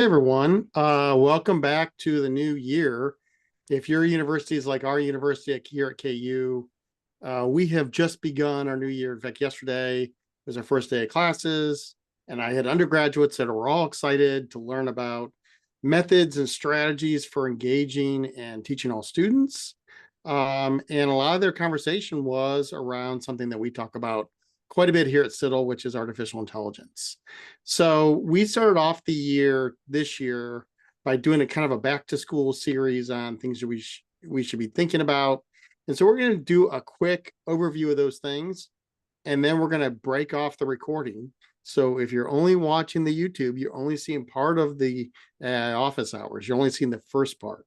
Hey everyone, welcome back to the new year. If your university is like our university here at KU, we have just begun our new year. In fact, yesterday was our first day of classes, and I had undergraduates that were all excited to learn about methods and strategies for engaging and teaching all students. And a lot of their conversation was around something that we talk about quite a bit here at CIDDL, which is artificial intelligence. So we started off the year this year by doing a kind of a back to school series on things that we should be thinking about. And so we're going to do a quick overview of those things, and then we're going to break off the recording. So if you're only watching the YouTube, you're only seeing part of the office hours. You're only seeing the first part.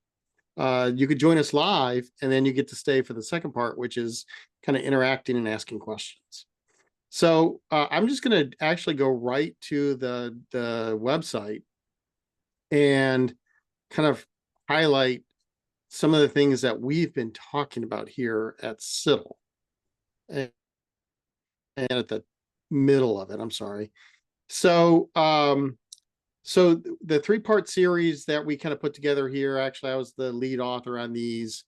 You could join us live, and then you get to stay for the second part, which is kind of interacting and asking questions. So I'm just going to actually go right to the website and kind of highlight some of the things that we've been talking about here at CIDDL. And at the middle of it, I'm sorry. So so the three-part series that we kind of put together here, actually, I was the lead author on these.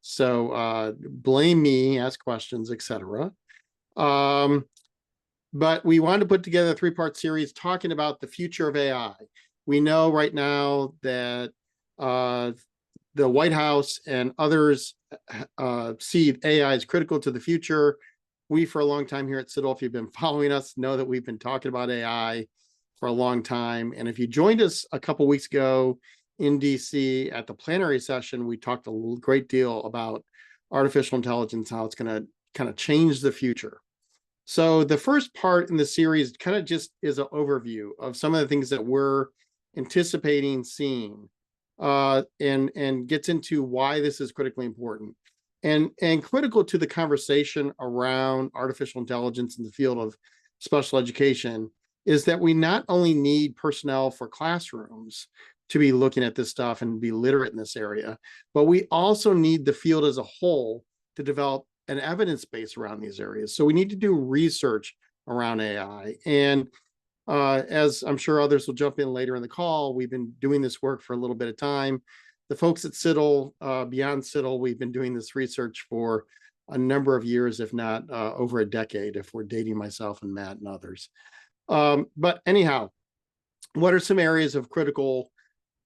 So blame me, ask questions, etc. But we wanted to put together a three-part series talking about the future of AI. We know right now that the White House and others see AI as critical to the future. We, for a long time here at CIDDL, if you've been following us, know that we've been talking about AI for a long time. And if you joined us a couple weeks ago in DC at the plenary session, we talked a great deal about artificial intelligence, how it's going to kind of change the future. So the first part in the series kind of just is an overview of some of the things that we're anticipating seeing, and gets into why this is critically important and critical to the conversation around artificial intelligence in the field of special education is that we not only need personnel for classrooms to be looking at this stuff and be literate in this area, but we also need the field as a whole to develop an evidence base around these areas. So we need to do research around AI. And as I'm sure others will jump in later in the call, we've been doing this work for a little bit of time. The folks at CIDDL, beyond CIDDL, we've been doing this research for a number of years, if not over a decade, if we're dating myself and Matt and others. But anyhow, what are some areas of critical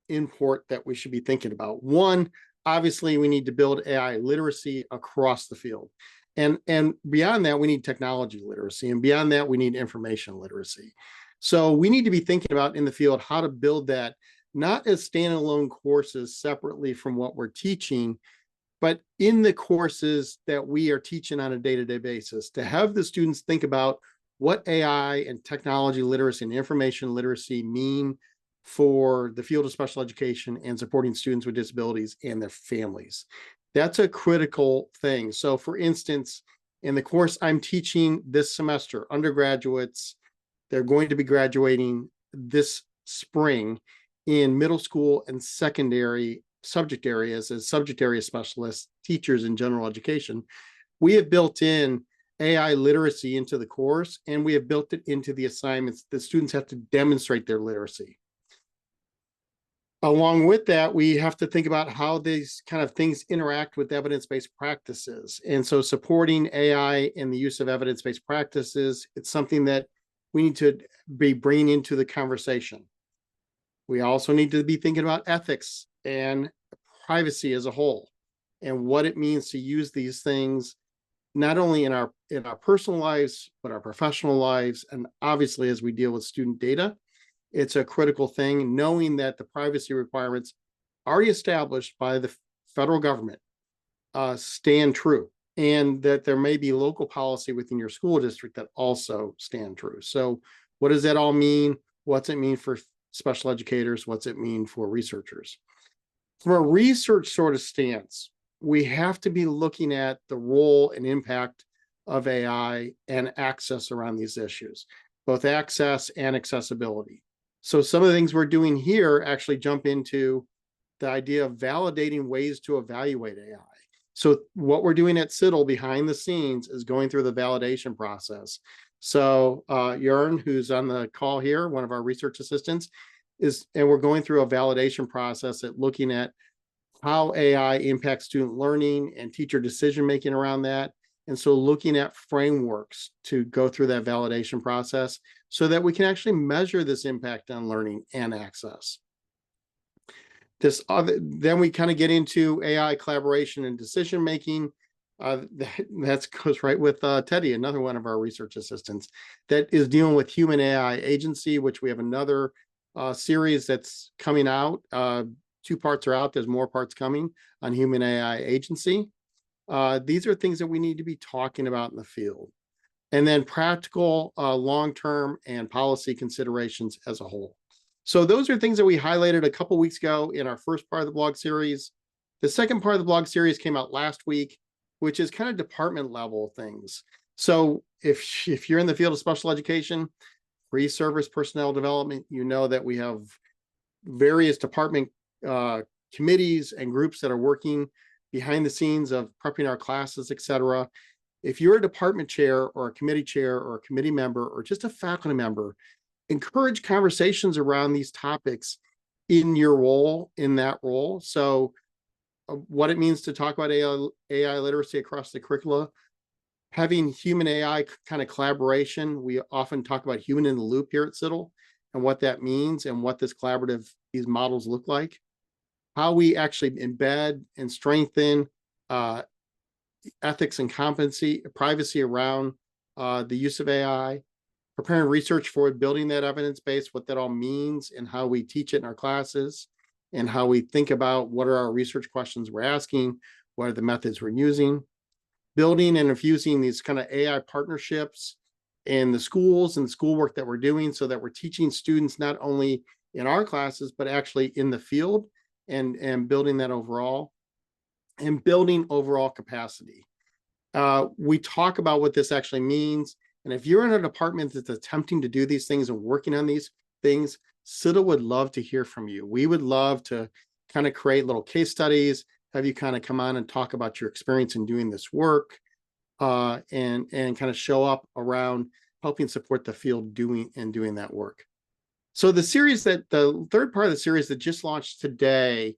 import that we should be thinking about? One, obviously, we need to build AI literacy across the field. And beyond that, we need technology literacy. And beyond that, we need information literacy. So we need to be thinking about in the field how to build that, not as standalone courses separately from what we're teaching, but in the courses that we are teaching on a day-to-day basis, to have the students think about what AI and technology literacy and information literacy mean for the field of special education and supporting students with disabilities and their families. That's a critical thing. So for instance, in the course I'm teaching this semester, undergraduates, they're going to be graduating this spring in middle school and secondary subject areas as subject area specialists, teachers in general education. We have built in AI literacy into the course, and we have built it into the assignments. The students have to demonstrate their literacy. Along with that, we have to think about how these kind of things interact with evidence-based practices. And so supporting AI and the use of evidence-based practices, it's something that we need to be bringing into the conversation. We also need to be thinking about ethics and privacy as a whole and what it means to use these things not only in our personal lives, but our professional lives. And obviously, as we deal with student data, it's a critical thing, knowing that the privacy requirements already established by the federal government stand true, and that there may be local policy within your school district that also stand true. So what does that all mean? What's it mean for special educators? What's it mean for researchers? From a research sort of stance, we have to be looking at the role and impact of AI and access around these issues, both access and accessibility. So some of the things we're doing here actually jump into the idea of validating ways to evaluate AI. So what we're doing at CIDDL behind the scenes is going through the validation process. So Jörn, who's on the call here, one of our research assistants, and we're going through a validation process at looking at how AI impacts student learning and teacher decision-making around that. And so looking at frameworks to go through that validation process so that we can actually measure this impact on learning and access. Then we kind of get into AI collaboration and decision-making. That goes right with Teddy, another one of our research assistants that is dealing with human AI agency, which we have another series that's coming out. 2 parts are out. There's more parts coming on human AI agency. These are things that we need to be talking about in the field. And then practical, long-term, and policy considerations as a whole. So those are things that we highlighted a couple weeks ago in our first part of the blog series. The second part of the blog series came out last week, which is kind of department level things. So if you're in the field of special education, pre-service personnel development, you know that we have various department committees and groups that are working behind the scenes of prepping our classes, etc. If you're a department chair or a committee chair or a committee member or just a faculty member, encourage conversations around these topics in your role, in that role. So what it means to talk about AI literacy across the curricula, having human AI kind of collaboration. We often talk about human in the loop here at CIDDL and what that means and what these models look like. How we actually embed and strengthen ethics and privacy around the use of AI, preparing research for building that evidence base, what that all means, and how we teach it in our classes, and how we think about what are our research questions we're asking, what are the methods we're using, building and infusing these kind of AI partnerships in the schools and the schoolwork that we're doing so that we're teaching students not only in our classes, but actually in the field and building that overall and building overall capacity. We talk about what this actually means. And if you're in a department that's attempting to do these things and working on these things, CIDDL would love to hear from you. We would love to kind of create little case studies, have you kind of come on and talk about your experience in doing this work, and kind of show up around helping support the field doing that work. So the third part of the series that just launched today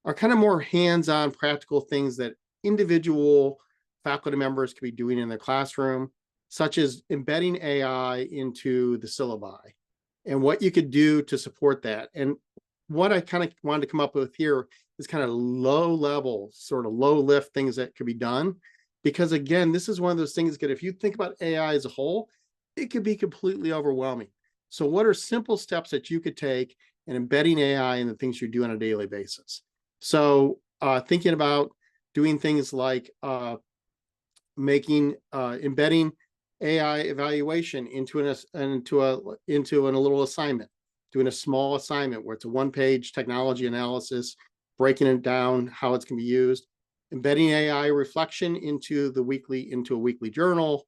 are kind of more hands-on practical things that individual faculty members could be doing in their classroom, such as embedding AI into the syllabi and what you could do to support that. And what I kind of wanted to come up with here is kind of low-level, sort of low-lift things that could be done. Because again, this is one of those things that if you think about AI as a whole, it could be completely overwhelming. So what are simple steps that you could take in embedding AI in the things you do on a daily basis? So thinking about doing things like embedding AI evaluation into a little assignment, doing a small assignment where it's a 1-page technology analysis, breaking it down, how it's going to be used, embedding AI reflection into a weekly journal,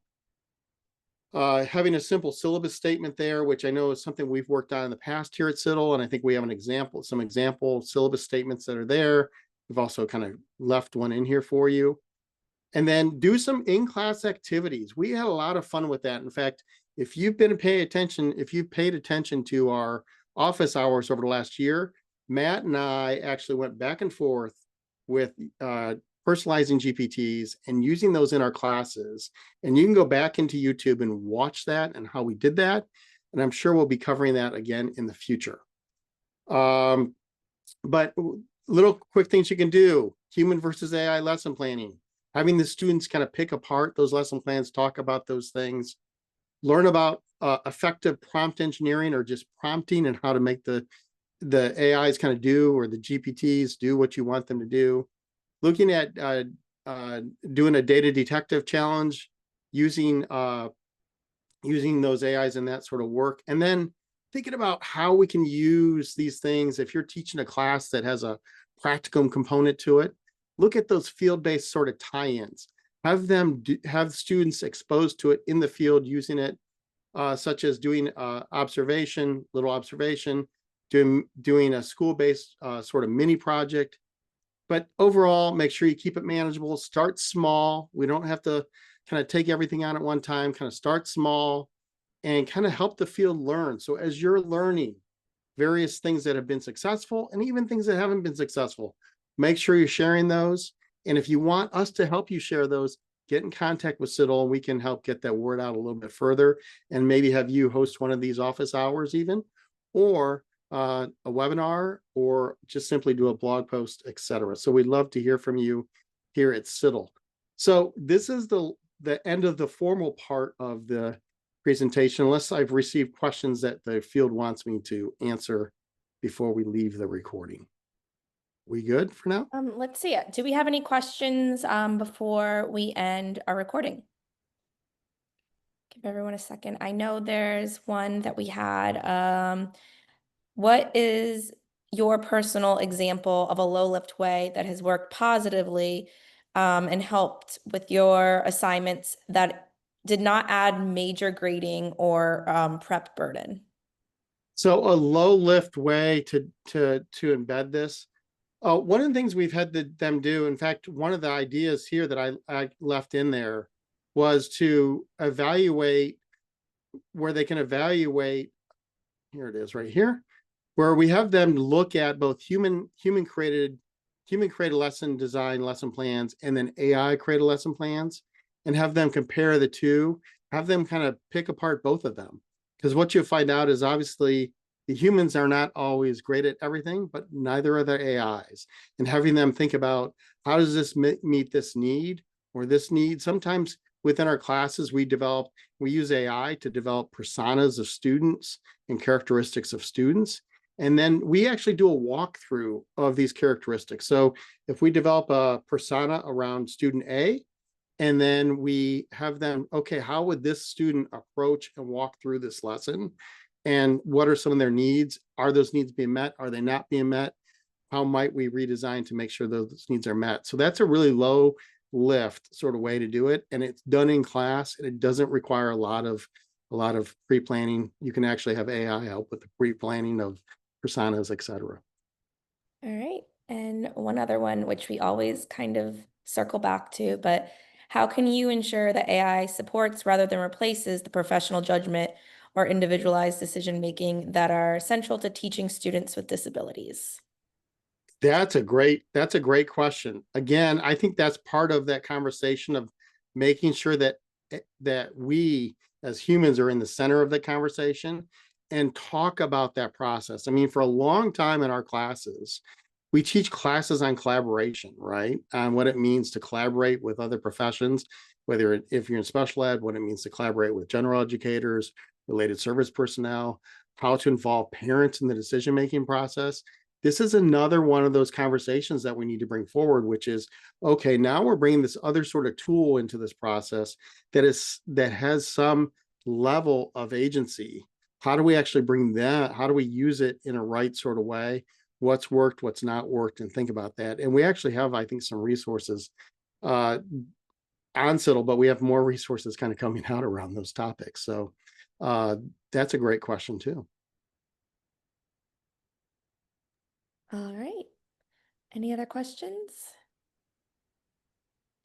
having a simple syllabus statement there, which I know is something we've worked on in the past here at CIDDL, and I think we have some example syllabus statements that are there. We've also kind of left one in here for you. And then do some in-class activities. We had a lot of fun with that. In fact, if you've paid attention to our office hours over the last year, Matt and I actually went back and forth with personalizing GPTs and using those in our classes. And you can go back into YouTube and watch that and how we did that. And I'm sure we'll be covering that again in the future. But little quick things you can do: human versus AI lesson planning, having the students kind of pick apart those lesson plans, talk about those things, learn about effective prompt engineering or just prompting and how to make the AIs kind of do, or the GPTs do what you want them to do. Looking at doing a data detective challenge, using those AIs in that sort of work. And then thinking about how we can use these things. If you're teaching a class that has a practicum component to it, look at those field-based sort of tie-ins. Have students exposed to it in the field using it, such as doing little observation, doing a school-based sort of mini project. But overall, make sure you keep it manageable. Start small. We don't have to kind of take everything on at one time. Kind of start small and kind of help the field learn. So as you're learning, various things that have been successful and even things that haven't been successful. Make sure you're sharing those. And if you want us to help you share those, get in contact with CIDDL and we can help get that word out a little bit further and maybe have you host one of these office hours even, or a webinar, or just simply do a blog post, etc. So we'd love to hear from you here at CIDDL. So this is the end of the formal part of the presentation, unless I've received questions that the field wants me to answer before we leave the recording. We good for now? Let's see. Do we have any questions before we end our recording? Give everyone a second. I know there's one that we had. What is your personal example of a low lift way that has worked positively and helped with your assignments that did not add major grading or prep burden? So a low lift way to embed this. One of the things we've had them do, in fact, one of the ideas here that I left in there was to evaluate where they can evaluate. Here it is right here, where we have them look at both human created lesson design lesson plans and then AI created lesson plans, and have them compare the two, have them kind of pick apart both of them. Because what you'll find out is obviously the humans are not always great at everything, but neither are the AIs. And having them think about how does this meet this need or this need. Sometimes within our classes, we use AI to develop personas of students and characteristics of students. And then we actually do a walkthrough of these characteristics. So if we develop a persona around student A, and then we have them, okay, how would this student approach and walk through this lesson? And what are some of their needs? Are those needs being met? Are they not being met? How might we redesign to make sure those needs are met? So that's a really low lift sort of way to do it. And it's done in class, and it doesn't require a lot of pre-planning. You can actually have AI help with the pre-planning of personas, etc. All right. And one other one, which we always kind of circle back to, but how can you ensure that AI supports rather than replaces the professional judgment or individualized decision making that are central to teaching students with disabilities? That's a great question. Again, I think that's part of that conversation of making sure that we as humans are in the center of the conversation and talk about that process. I mean, for a long time in our classes, we teach classes on collaboration, right? On what it means to collaborate with other professions, whether if you're in special ed, what it means to collaborate with general educators, related service personnel, how to involve parents in the decision-making process. This is another one of those conversations that we need to bring forward, which is, okay, now we're bringing this other sort of tool into this process that has some level of agency. How do we actually bring that? How do we use it in a right sort of way? What's worked, what's not worked, and think about that. And we actually have, I think, some resources on CIDDL, but we have more resources kind of coming out around those topics. So that's a great question too. All right. Any other questions?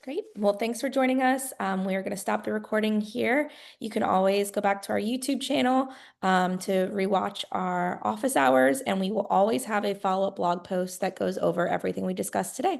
Great. Well, thanks for joining us. We're going to stop the recording here. You can always go back to our YouTube channel to rewatch our office hours, and we will always have a follow-up blog post that goes over everything we discussed today.